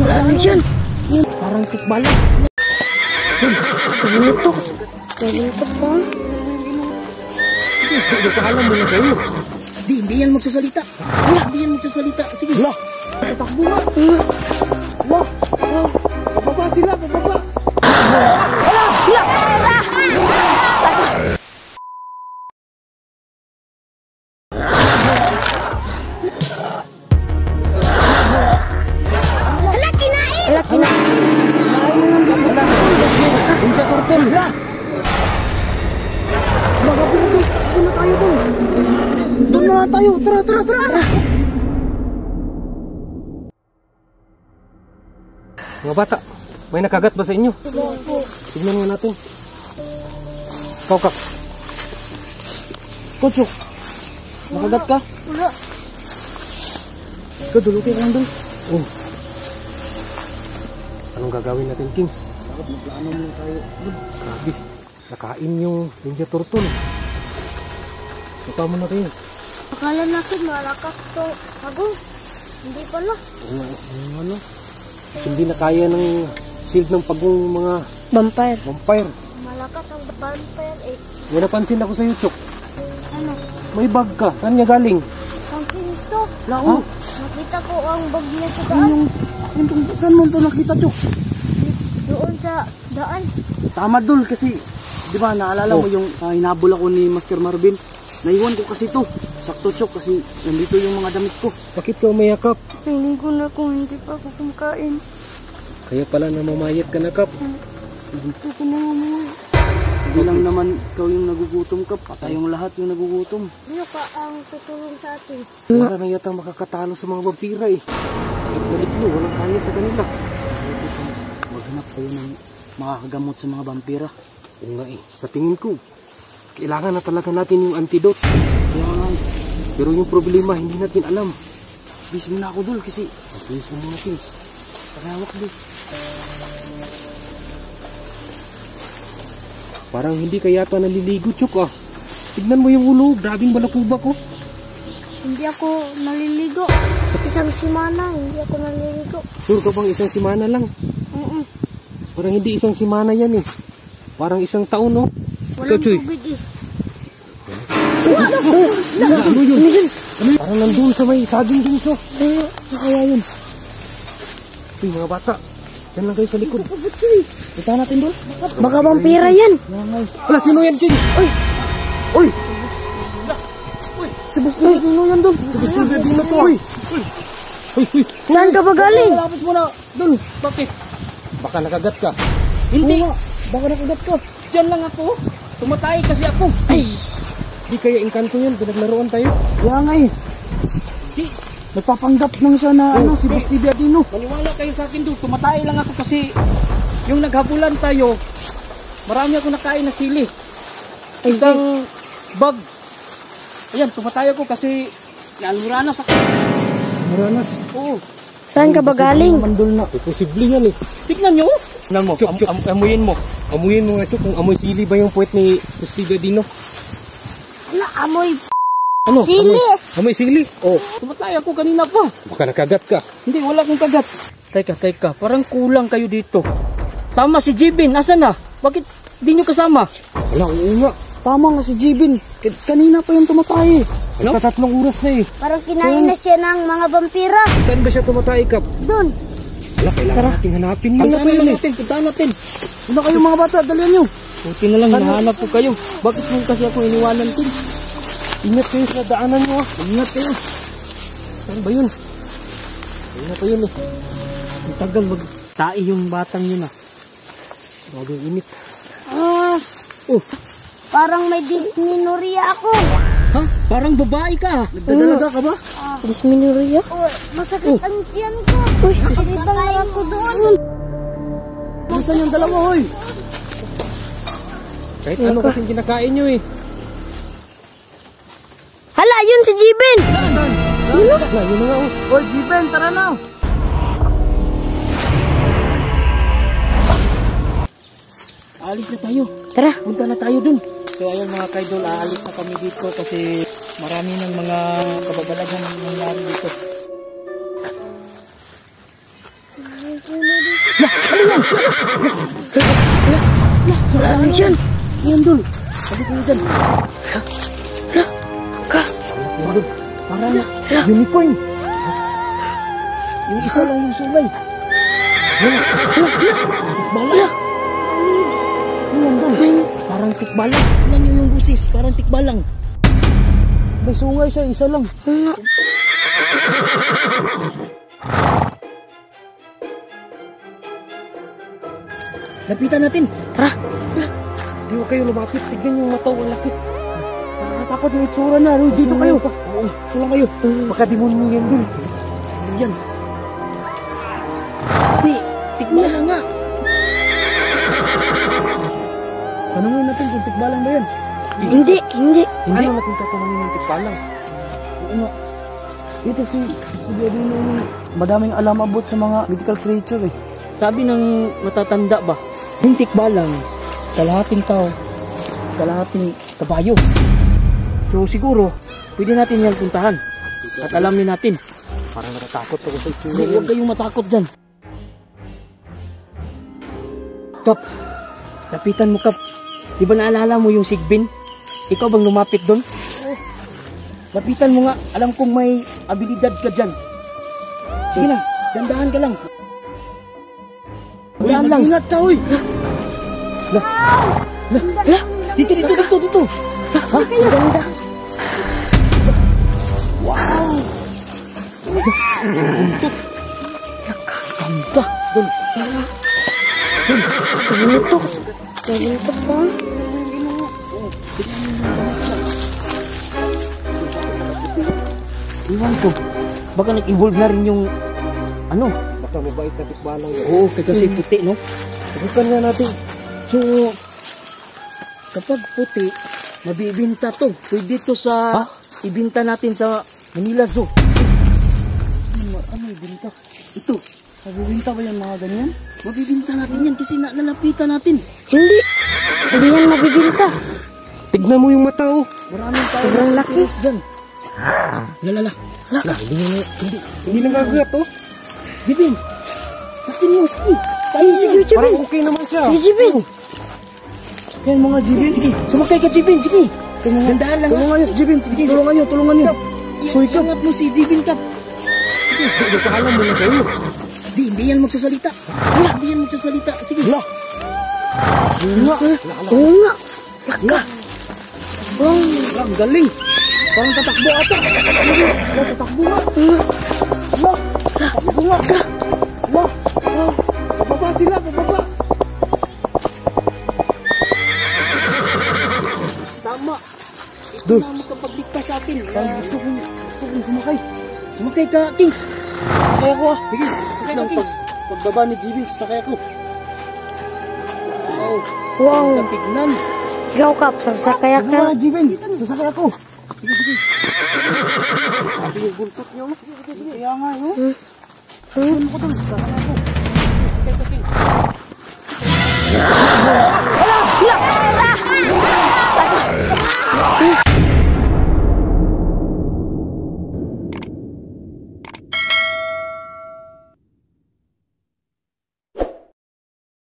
Wala na dyan. Parang tikbala. Ganito. Ganito pa. Nagpaalam mo na kayo. Hindi yan magsasalita. Hindi yan magsasalita. Sige. Wala. Tatakbo nga. Wala. Pababa sila. Pababa. Hala, kinain. Ninja Turtle. Baka pinagay. Doon na tayo doon. Doon na tayo. Tara. Mga bata, may nakagat ba sa inyo? Tignan nga natin. Kak. Kutsuk, nakagat ka? Wala. Ikaw, dulutin ka lang doon. Oh. Anong gagawin natin, Kings? Dapat magplano muna tayo. Grabe, nakain yung Ninja Turtle. Punta mo na tayo. Akala natin malakas to. Agong. Hindi pala. Ano? Hindi na kaya ng shield ng pagong mga vampire. Malakas ang vampire eh. May napansin ako sa Chok. Ano? May bag ka. Saan niya galing? Ang kinis to. Lao. Nakita ko ang bag niya sa daan. Saan mo ito nakita, Chok? Doon sa daan. Tama dul kasi, di ba naalala mo yung hinabol ako ni Master Marvin? Naiwan ko kasi to. Sakto Chok kasi nandito yung mga damit ko. Bakit ka umayakap? Feeling ko na kung hindi pa ako kumakain. Kaya pala namamayat ka na, Kap. Hindi ko na umuwi. Hindi lang naman ikaw yung nagugutom ka, patay yung lahat yung nagugutom. Ano ka ang tutulong sa atin? Wala na yata makakatalo sa mga vampira eh. Kahit naliklo, walang kaya sa kanila. Maghanap kayo ng makakagamot sa mga vampira. Oo nga eh, sa tingin ko, kailangan na talaga natin yung antidote. Kaya nga, Pero yung problema, hindi natin alam. bis mo na ako dul kasi Mabilis mo muna, Kings. pakawak dul. Parang hindi ka yata naliligo, Chok ah. Tignan mo yung ulo, grabing balakubak ko. Hindi ako naliligo. Isang simana, hindi ako naliligo. Sure ka bang isang simana lang? Parang hindi isang simana yan eh. Parang isang taon, no? Walang Ikaw, Choy. tubig eh. Ano yun? Parang nandun sa may saging din, so. Kaya yun. Uy, mga bata. Diyan lang kayo sa likod. Punta natin doon. Baka vampira yan. Wala, sino yan, King? Uy! Uy! Si Busto Dino yan doon. Si Busto Dino to. Uy! Uy! Saan ka ba galing? Malapit mo na. Doon. Bakit? Baka nakagat ka. Hindi. Baka nakagat ka. Diyan lang ako. Tumatay kasi ako. Ay! Di kaya engkanto yan. Pinaglaruan tayo. Kaya nga eh. Nagpapanggap lang siya na si Busto Dino. Maniwala kayo sa akin doon. Tumatay lang ako kasi yung naghabulan tayo, marami ako nakain na sili. Isang bag. Ayan, tumatay ako kasi almuranas ako. Almuranas? Oo. Saan ka ba galing? Mandol na. Posible yan eh. Tignan nyo. Tignan mo. Amuyin mo. Amuyin mo nga, Chok, kung amoy sili ba yung puwet ni Busto Dino. Ano, amoy Ano? sili. Amoy sili? Oo. Tumatay ako kanina pa. Baka nakagat ka. Hindi, wala akong kagat. Teka. Parang kulang kayo dito. Tama si Jibin. Asan na? Bakit di nyo kasama? Wala, oo nga. Tama nga si Jibin. Kanina pa yung tumatay eh. Ano? Tatlong oras na eh. Parang kinain na siya ng mga vampira. Saan ba siya tumatay, Kap? Doon. Wala, kailangan nating hanapin yun. Puntahan natin. Ano kayo mga bata, dalihan nyo. Buti na lang, hinahanap ko kayo. Bakit mo kasi ako iniwanan ko? Ingat kayo sa daanan nyo ah. Ingat kayo. Saan ba yun? Ayun na pa yun eh. Ang tagal magtai yung batang yun ah. Grabe yung init. Oh, Parang may dysmenorrhea ako. ha? Parang babae ka. Nagdadalaga ka ba? Dysmenorrhea? Masakit ang tiyan ko. Uy, nakibang ako doon. Saan yung dalawa, hoy? Kahit ano kasing kinakain nyo eh. Hala, yun si Jibin. Saan? Yun na nga oh. Hoy, Jibin, tara na. Alis na tayo. Tara. Punta na tayo dun. So ayun mga kaidol, aalis na kami dito kasi marami ng mga kababalagan ang nangyari dito. Ano yan? Yan dun. Sabi ko dyan. Ka. Yan dun. Parang unicorn. Yung isa lang yung sungay. Tikbala. Yan dun. Parang tikbalang. Tingnan niyo yung busis. Parang tikbalang. May sungay siya, isa lang. Lapitan natin. Tara. Di ba kayo lumapit? Tignan yung mata. Ang laki. Nakatapat yung itsura na. Dito kayo. Oo. Tulang kayo. Baka demonyo yan dun. Ano yan? Di. Tikbala nga. Tanungin natin kung tikbalang ba yan. Hindi. Hindi. Ano natin tatanungin yung tikbalang? Ano? Ito si Kuya madaming alam about sa mga mythical creature eh. Sabi ng matatanda ba, yung tikbalang, kalahating tao, kalahating kabayo. So siguro, pwede natin yan puntahan. At alamin natin. Parang natatakot ako sa itsura. Huwag kayong matakot dyan. Kap, lapitan mo Kap. Di ba naalala mo yung Sigbin? Ikaw bang lumapit doon? Lapitan mo nga. Alam kong may abilidad ka dyan. Sige na, dandahan ka lang. Wala lang. Ingat ka, uy! Dito. Ha? Ganda. Ganda. Doon. Tunutok. Tunutok ba? Iwan ko. Baka nag-evolve na rin yung ano. Baka mabait na tikbalang yan. Oo, kasi puti, no? Sabitan nga natin. So, kapag puti, mabibinta to. Pwede to sa, ibinta natin sa Manila Zoo. Ano ibinta? Ito. Mabibinta ba yan mga ganyan? Mabibinta natin yan kasi nalapitan natin. Hindi. Hindi yan mabibinta. Tignan mo yung mata, oh. Maraming tao. Sobrang laki. Diyan. Lalala. Hindi nagagayat, oh. Jibin. Sakin mo, sige. Sige, Jibin. Parang okay naman siya. Sige, Jibin. Kaya mga Jibin. Sige, sumakay ka, Jibin. Sige. Gandaan lang. Tulungan niyo si Jibin. Tulungan niyo. Iangat mo si Jibin, Kap. Sige, paalam mo na kayo. Hindi yan magsasalita. Hindi yan magsasalita. Sige. Hala. Oo nga. Laka. Ang galing. Parang tatakbo ata. Tatakbo nga. Hala. Tatakbo nga. Hala. Pababa sila. Tama. Ito Doon. na magkapagligtas sa atin. Gusto kong sumakay. Sumakay ka, Kings. Sakay ako ah. Sige, sumakay ka, Kings. Pagbaba ni Jibin, sakay ako. Wow. Wow. Katignan. Ikaw, Kap. Sasakay Ano ka. nga Jibin? Sasakay ako. Sabi yung buntot niyo. Kaya nga yun. Sakay ka, Kings.